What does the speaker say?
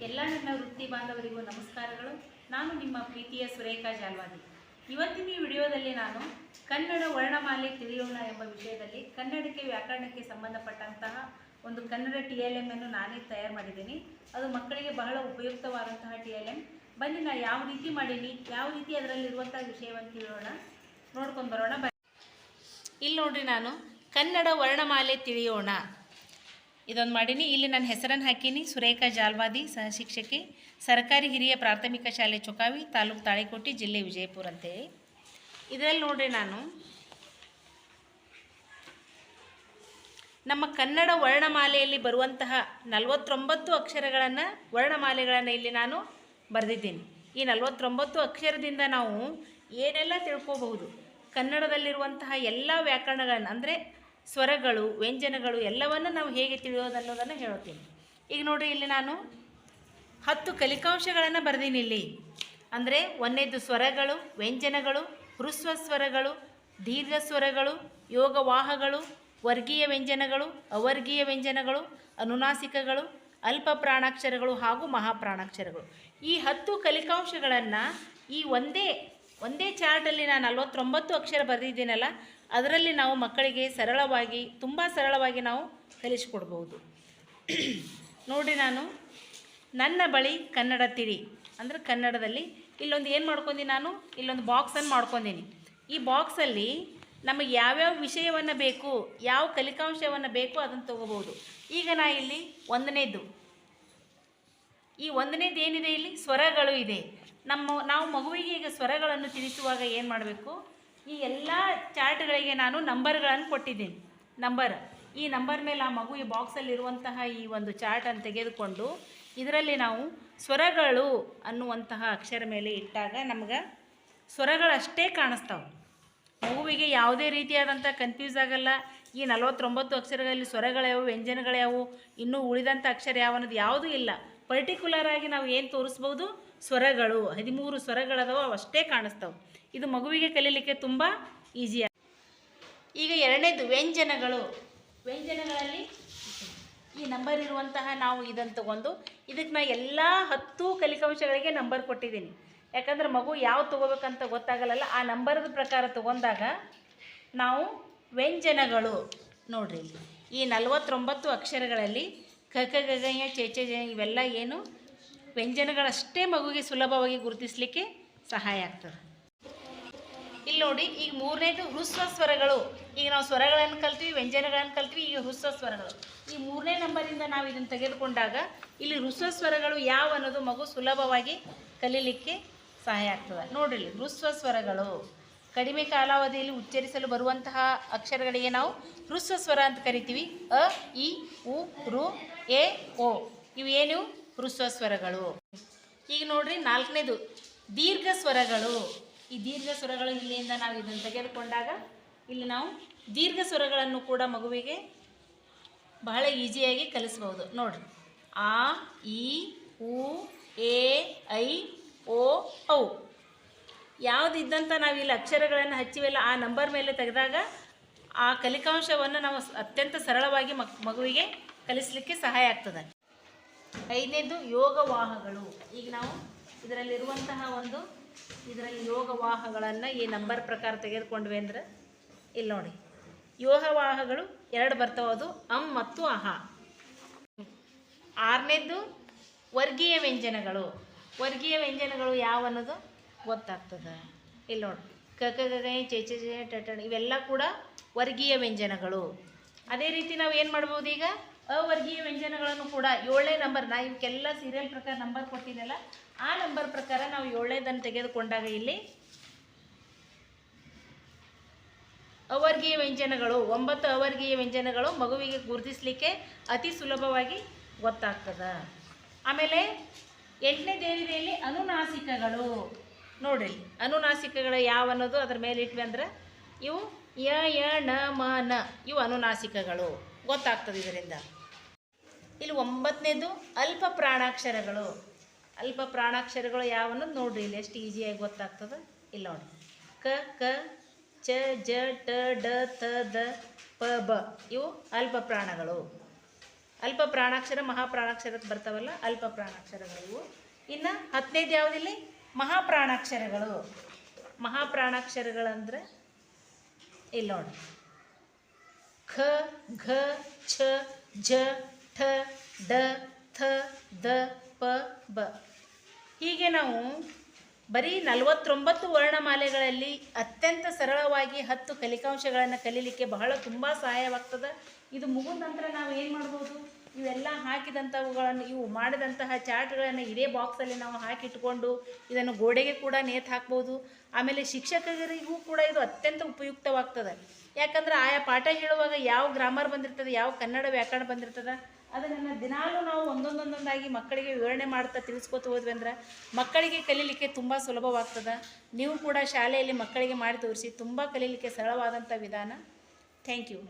ಎಲ್ಲ ನನ್ನ ವೃತ್ತಿ ಬಾಂಧವರಿಗೂ ನಮಸ್ಕಾರಗಳು. ನಾನು ನಿಮ್ಮ ಪ್ರೀತಿಯ ಸುರೇಖಾ ಜಾಲ್ವಾದಿ. ಇವತ್ತಿನ ಈ ವಿಡಿಯೋದಲ್ಲಿ ನಾನು ಕನ್ನಡ ವರ್ಣಮಾಲೆ ತಿಳಿಯೋಣ ಎಂಬ ವಿಷಯದಲ್ಲಿ ಕನ್ನಡಕ್ಕೆ ವ್ಯಾಕರಣಕ್ಕೆ ಸಂಬಂಧಪಟ್ಟಂತಹ ಒಂದು ಕನ್ನಡ TLM ಅನ್ನು ನಾನೇ ತಯಾರು ಮಾಡಿದ್ದೀನಿ. ಅದು ಮಕ್ಕಳಿಗೆ ಬಹಳ ಉಪಯುಕ್ತವಾದಂತಹ TLM. ಬನ್ನಿ ನಾ ಯಾವ ರೀತಿ ಮಾಡೀನಿ, ಯಾವ ರೀತಿ ಅದರಲ್ಲಿರುವಂತಹ ವಿಷಯವನ್ನು ತಿಳಿಯೋಣ, ನೋಡ್ಕೊಂಡು ಬರೋಣ. ಇಲ್ಲಿ ನೋಡ್ರಿ, ನಾನು ಕನ್ನಡ ವರ್ಣಮಾಲೆ ತಿಳಿಯೋಣ ಇದೊಂದು ಮಾಡೀನಿ. ಇಲ್ಲಿ ನನ್ನ ಹೆಸರನ್ನು ಹಾಕೀನಿ, ಸುರೇಖಾ ಜಾಲ್ವಾದಿ, ಸಹ ಶಿಕ್ಷಕಿ, ಸರ್ಕಾರಿ ಹಿರಿಯ ಪ್ರಾಥಮಿಕ ಶಾಲೆ ಚೊಕಾವಿ, ತಾಲೂಕು ತಾಳಿಕೋಟೆ, ಜಿಲ್ಲೆ ವಿಜಯಪುರ ಅಂತೇಳಿ. ಇದರಲ್ಲಿ ನೋಡ್ರಿ, ನಾನು ನಮ್ಮ ಕನ್ನಡ ವರ್ಣಮಾಲೆಯಲ್ಲಿ ಬರುವಂತಹ 49 ಅಕ್ಷರಗಳನ್ನು, ವರ್ಣಮಾಲೆಗಳನ್ನು ಇಲ್ಲಿ ನಾನು ಬರೆದಿದ್ದೀನಿ. ಈ 49 ಅಕ್ಷರದಿಂದ ನಾವು ಏನೆಲ್ಲ ತಿಳ್ಕೋಬಹುದು, ಕನ್ನಡದಲ್ಲಿರುವಂತಹ ಎಲ್ಲ ವ್ಯಾಕರಣಗಳನ್ನು ಅಂದರೆ ಸ್ವರಗಳು, ವ್ಯಂಜನಗಳು ಎಲ್ಲವನ್ನು ನಾವು ಹೇಗೆ ತಿಳಿಯೋದನ್ನೋದನ್ನು ಹೇಳ್ತೀನಿ. ಈಗ ನೋಡಿರಿ, ಇಲ್ಲಿ ನಾನು 10 ಕಲಿಕಾಂಶಗಳನ್ನು ಬರೆದೀನಿ ಇಲ್ಲಿ. ಅಂದರೆ ಒಂದನೇದು ಸ್ವರಗಳು, ವ್ಯಂಜನಗಳು, ಹ್ರಸ್ವ ಸ್ವರಗಳು, ದೀರ್ಘ ಸ್ವರಗಳು, ಯೋಗವಾಹಗಳು, ವರ್ಗೀಯ ವ್ಯಂಜನಗಳು, ಅವರ್ಗೀಯ ವ್ಯಂಜನಗಳು, ಅನುನಾಸಿಕಗಳು, ಅಲ್ಪ ಪ್ರಾಣಾಕ್ಷರಗಳು ಹಾಗೂ ಮಹಾಪ್ರಾಣಾಕ್ಷರಗಳು. ಈ 10 ಕಲಿಕಾಂಶಗಳನ್ನು ಈ ಒಂದೇ ಚಾರ್ಟಲ್ಲಿ ನಾನು 49 ಅಕ್ಷರ ಬರೆದಿದ್ದೀನಲ್ಲ, ಅದರಲ್ಲಿ ನಾವು ಮಕ್ಕಳಿಗೆ ಸರಳವಾಗಿ, ತುಂಬ ಸರಳವಾಗಿ ನಾವು ಕಲಿಸ್ಕೊಡ್ಬೋದು. ನೋಡಿ, ನಾನು ನನ್ನ ಬಳಿ ಕನ್ನಡ ತಿಳಿ ಅಂದರೆ ಕನ್ನಡದಲ್ಲಿ ಇಲ್ಲೊಂದು ಏನು ಮಾಡ್ಕೊಂಡಿ, ನಾನು ಇಲ್ಲೊಂದು ಬಾಕ್ಸನ್ನು ಮಾಡ್ಕೊಂಡೀನಿ. ಈ ಬಾಕ್ಸಲ್ಲಿ ನಮಗೆ ಯಾವ್ಯಾವ ವಿಷಯವನ್ನು ಬೇಕು, ಯಾವ ಕಲಿಕಾಂಶವನ್ನು ಬೇಕು ಅದನ್ನು ತೊಗೋಬೋದು. ಈಗ ನಾ ಇಲ್ಲಿ ಈ ಒಂದನೇದು ಏನಿದೆ, ಇಲ್ಲಿ ಸ್ವರಗಳು ಇದೆ. ನಾವು ಮಗುವಿಗೆ ಈಗ ಸ್ವರಗಳನ್ನು ತಿಳಿಸುವಾಗ ಏನು ಮಾಡಬೇಕು, ಈ ಎಲ್ಲ ಚಾರ್ಟ್ಗಳಿಗೆ ನಾನು ನಂಬರ್ಗಳನ್ನು ಕೊಟ್ಟಿದ್ದೀನಿ. ಈ ನಂಬರ್ ಮೇಲೆ ಆ ಮಗು ಈ ಬಾಕ್ಸಲ್ಲಿರುವಂತಹ ಈ ಒಂದು ಚಾರ್ಟನ್ನು ತೆಗೆದುಕೊಂಡು ಇದರಲ್ಲಿ ನಾವು ಸ್ವರಗಳು ಅನ್ನುವಂತಹ ಅಕ್ಷರ ಮೇಲೆ ಇಟ್ಟಾಗ ನಮ್ಗೆ ಸ್ವರಗಳಷ್ಟೇ ಕಾಣಿಸ್ತಾವೆ. ಮಗುವಿಗೆ ಯಾವುದೇ ರೀತಿಯಾದಂಥ ಕನ್ಫ್ಯೂಸ್ ಆಗಲ್ಲ. ಈ 49 ಅಕ್ಷರಗಳಲ್ಲಿ ಸ್ವರಗಳ್ಯಾವು, ವ್ಯಂಜನಗಳ್ಯಾವು, ಇನ್ನೂ ಉಳಿದಂಥ ಅಕ್ಷರ ಯಾವ ಅನ್ನೋದು ಯಾವುದೂ ಇಲ್ಲ. ಪರ್ಟಿಕ್ಯುಲರ್ ಆಗಿ ನಾವು ಏನು ತೋರಿಸ್ಬೋದು, ಸ್ವರಗಳು 13 ಸ್ವರಗಳದವು, ಅವಷ್ಟೇ ಕಾಣಿಸ್ತಾವೆ. ಇದು ಮಗುವಿಗೆ ಕಲೀಲಿಕ್ಕೆ ತುಂಬ ಈಸಿ. ಈಗ ಎರಡನೇದು ವ್ಯಂಜನಗಳಲ್ಲಿ ಈ ನಂಬರ್ ಇರುವಂತಹ ನಾವು ಇದನ್ನು ತಗೊಂಡು ಇದಕ್ಕೆ ನಾನು ಎಲ್ಲ 10 ಕಲಿಕಾಂಶಗಳಿಗೆ ನಂಬರ್ ಕೊಟ್ಟಿದ್ದೀನಿ. ಯಾಕಂದ್ರೆ ಮಗು ಯಾವ್ದು ತೊಗೋಬೇಕಂತ ಗೊತ್ತಾಗಲ್ಲ. ಆ ನಂಬರ್ದ ಪ್ರಕಾರ ತೊಗೊಂಡಾಗ ನಾವು ವ್ಯಂಜನಗಳು ನೋಡ್ರಿ, ಈ 49 ಅಕ್ಷರಗಳಲ್ಲಿ ಕ ಕ ಗ ಗ ಯ ಚೆ ಚೆ ಜ ಇವೆಲ್ಲ ಏನು ವ್ಯಂಜನಗಳಷ್ಟೇ ಮಗುವಿಗೆ ಸುಲಭವಾಗಿ ಗುರುತಿಸಲಿಕ್ಕೆ ಸಹಾಯ ಆಗ್ತದೆ. ಇಲ್ಲಿ ನೋಡಿ, ಈಗ ಮೂರನೇದು ಹ್ರಸ್ವ ಸ್ವರಗಳು. ಈಗ ನಾವು ಸ್ವರಗಳನ್ನು ಕಲ್ತೀವಿ, ವ್ಯಂಜನಗಳನ್ನು ಕಲ್ತೀವಿ. ಈಗ ಹ್ರಸ್ವ ಸ್ವರಗಳು ಈ 3ನೇ ನಂಬರಿಂದ ನಾವು ಇದನ್ನು ತೆಗೆದುಕೊಂಡಾಗ ಇಲ್ಲಿ ಹ್ರಸ್ವ ಸ್ವರಗಳು ಯಾವ ಅನ್ನೋದು ಮಗು ಸುಲಭವಾಗಿ ಕಲೀಲಿಕ್ಕೆ ಸಹಾಯ ಆಗ್ತದೆ. ನೋಡಿರಿ, ಹ್ರಸ್ವ ಸ್ವರಗಳು ಕಡಿಮೆ ಕಾಲಾವಧಿಯಲ್ಲಿ ಉಚ್ಚರಿಸಲು ಬರುವಂತಹ ಅಕ್ಷರಗಳಿಗೆ ನಾವು ಹ್ರಸ್ವ ಸ್ವರ ಅಂತ ಕರಿತೀವಿ. ಅ, ಇ, ಉ, ಋ, ಎ, ಓ ಇವೇನು ಹ್ರಸ್ವ ಸ್ವರಗಳು. ಈಗ ನೋಡ್ರಿ, 4ನೇದು ದೀರ್ಘ ಸ್ವರಗಳು. ಈ ದೀರ್ಘ ಸ್ವರಗಳು ಇಲ್ಲಿಂದ ನಾವು ಇದನ್ನು ತೆಗೆದುಕೊಂಡಾಗ ಇಲ್ಲಿ ನಾವು ದೀರ್ಘ ಸ್ವರಗಳನ್ನು ಕೂಡ ಮಗುವಿಗೆ ಬಹಳ ಈಸಿಯಾಗಿ ಕಲಿಸ್ಬೋದು. ನೋಡ್ರಿ, ಆ, ಇ, ಉ, ಎ, ಐ, ಓ, ಔ ಯಾವುದಿದ್ದಂಥ ನಾವು ಇಲ್ಲಿ ಅಕ್ಷರಗಳನ್ನು ಹಚ್ಚಿವೆಲ್ಲ ಆ ನಂಬರ್ ಮೇಲೆ ತೆಗೆದಾಗ ಆ ಕಲಿಕಾಂಶವನ್ನು ನಾವು ಅತ್ಯಂತ ಸರಳವಾಗಿ ಮಗುವಿಗೆ ಕಲಿಸಲಿಕ್ಕೆ ಸಹಾಯ ಆಗ್ತದೆ. 5ನೇದು ಯೋಗವಾಹಗಳು. ಈಗ ನಾವು ಇದರಲ್ಲಿರುವಂತಹ ಇದರಲ್ಲಿ ಯೋಗವಾಹಗಳನ್ನು ಈ ನಂಬರ್ ಪ್ರಕಾರ ತೆಗೆದುಕೊಂಡ್ವಿ ಅಂದ್ರೆ ಇಲ್ಲಿ ನೋಡಿ, ಯೋಗವಾಹಗಳು 2 ಬರ್ತಾವೆ, ಅದು ಅಂ ಮತ್ತು ಅಹ. 6ನೇದು ವರ್ಗೀಯ ವ್ಯಂಜನಗಳು. ವರ್ಗೀಯ ವ್ಯಂಜನಗಳು ಯಾವ ಅನ್ನೋದು ಗೊತ್ತಾಗ್ತದೆ. ಇಲ್ಲಿ ನೋಡಿ, ಕ ಕ ಗ ಗ ಚೆ ಚೆ ಚೆ ಟ ಟ ಇವೆಲ್ಲ ಕೂಡ ವರ್ಗೀಯ ವ್ಯಂಜನಗಳು. ಅದೇ ರೀತಿ ನಾವು ಏನು ಮಾಡ್ಬೋದು, ಈಗ ಅವರ್ಗೀಯ ವ್ಯಂಜನಗಳನ್ನು ಕೂಡ 7ನೇ ನಂಬರ್, ನಾ ಇವಕ್ಕೆಲ್ಲ ಸೀರಿಯಲ್ ಪ್ರಕಾರ ನಂಬರ್ ಕೊಟ್ಟಿದ್ದೆಲ್ಲ ಆ ನಂಬರ್ ಪ್ರಕಾರ ನಾವು 7ನೇದನ್ನು ತೆಗೆದುಕೊಂಡಾಗ ಇಲ್ಲಿ ಅವರ್ಗೀಯ ವ್ಯಂಜನಗಳು 9 ಅವರ್ಗೀಯ ವ್ಯಂಜನಗಳು ಮಗುವಿಗೆ ಗುರುತಿಸಲಿಕ್ಕೆ ಅತಿ ಸುಲಭವಾಗಿ ಗೊತ್ತಾಗ್ತದೆ. ಆಮೇಲೆ 8ನೇದೇನಿದೆ, ಇಲ್ಲಿ ಅನುನಾಸಿಕಗಳು. ನೋಡ್ರಿ, ಅನುನಾಸಿಕಗಳು ಯಾವ ಅನ್ನೋದು ಅದ್ರ ಮೇಲೆ ಇಟ್ವಿ ಅಂದ್ರೆ ಇವು ಯ, ಯ, ಣ, ಮ, ನ ಇವು ಅನುನಾಸಿಕಗಳು ಗೊತ್ತಾಗ್ತದೆ ಇದರಿಂದ. ಇಲ್ಲಿ 9ನೇದು ಅಲ್ಪ ಪ್ರಾಣಾಕ್ಷರಗಳು. ಅಲ್ಪ ಪ್ರಾಣಾಕ್ಷರಗಳು ಯಾವ ಅನ್ನೋದು ನೋಡ್ರಿ, ಇಲ್ಲಿ ಎಷ್ಟು ಈಸಿಯಾಗಿ ಗೊತ್ತಾಗ್ತದೆ. ಇಲ್ಲಿ ನೋಡಿ, ಕ, ಕ, ಚ, ಜ, ಟ, ಡ, ತ, ದ, ಪ, ಬ ಇವು ಅಲ್ಪ ಪ್ರಾಣಗಳು. ಅಲ್ಪ ಪ್ರಾಣಾಕ್ಷರ ಮಹಾಪ್ರಾಣಾಕ್ಷರ ಬರ್ತಾವಲ್ಲ, ಅಲ್ಪ ಪ್ರಾಣಾಕ್ಷರಗಳು ಇವು. ಇನ್ನು 10ನೇದು ಯಾವುದಿಲ್ಲಿ? ಮಹಾಪ್ರಾಣಾಕ್ಷರಗಳು. ಮಹಾಪ್ರಾಣಾಕ್ಷರಗಳಂದರೆ ಇಲ್ಲಿ ನೋಡಿ, ಖ ಘ ಛ ಝ ಠ ಡ ಥ ದ ಪ ಬ. ಹೀಗೆ ನಾವು ಬರೀ 49 ವರ್ಣಮಾಲೆಗಳಲ್ಲಿ ಅತ್ಯಂತ ಸರಳವಾಗಿ 10 ಕಲಿಕಾಂಶಗಳನ್ನು ಕಲೀಲಿಕ್ಕೆ ತುಂಬ ಸಹಾಯವಾಗ್ತದೆ. ಇದು ಮುಗಿದ ನಂತರ ನಾವು ಏನು ಮಾಡ್ಬೋದು? ಇವೆಲ್ಲ ಹಾಕಿದಂಥವುಗಳನ್ನು, ಇವು ಮಾಡಿದಂತಹ ಚಾರ್ಟ್ಗಳನ್ನು ಇದೇ ಬಾಕ್ಸಲ್ಲಿ ನಾವು ಹಾಕಿಟ್ಕೊಂಡು ಇದನ್ನು ಗೋಡೆಗೆ ಕೂಡ ನೇತು ಹಾಕ್ಬೋದು. ಆಮೇಲೆ ಶಿಕ್ಷಕರಿಗೂ ಕೂಡ ಇದು ಅತ್ಯಂತ ಉಪಯುಕ್ತವಾಗ್ತದೆ. ಯಾಕಂದ್ರೆ ಆಯಾ ಪಾಠ ಹೇಳುವಾಗ ಯಾವ ಗ್ರಾಮರ್ ಬಂದಿರ್ತದೆ, ಯಾವ ಕನ್ನಡ ವ್ಯಾಕರಣ ಬಂದಿರ್ತದೆ, ಅದನ್ನು ದಿನಾಲೂ ನಾವು ಒಂದೊಂದಾಗಿ ಮಕ್ಕಳಿಗೆ ವಿವರಣೆ ಮಾಡ್ತಾ ತಿಳಿಸ್ಕೊತ ಹೋದ್ವಿ ಅಂದ್ರೆ ಮಕ್ಕಳಿಗೆ ಕಲೀಲಿಕ್ಕೆ ತುಂಬ ಸುಲಭವಾಗ್ತದೆ. ನೀವು ಕೂಡ ಶಾಲೆಯಲ್ಲಿ ಮಕ್ಕಳಿಗೆ ಮಾಡಿ ತೋರಿಸಿ, ತುಂಬ ಕಲೀಲಿಕ್ಕೆ ಸರಳವಾದಂಥ ವಿಧಾನ. Thank you.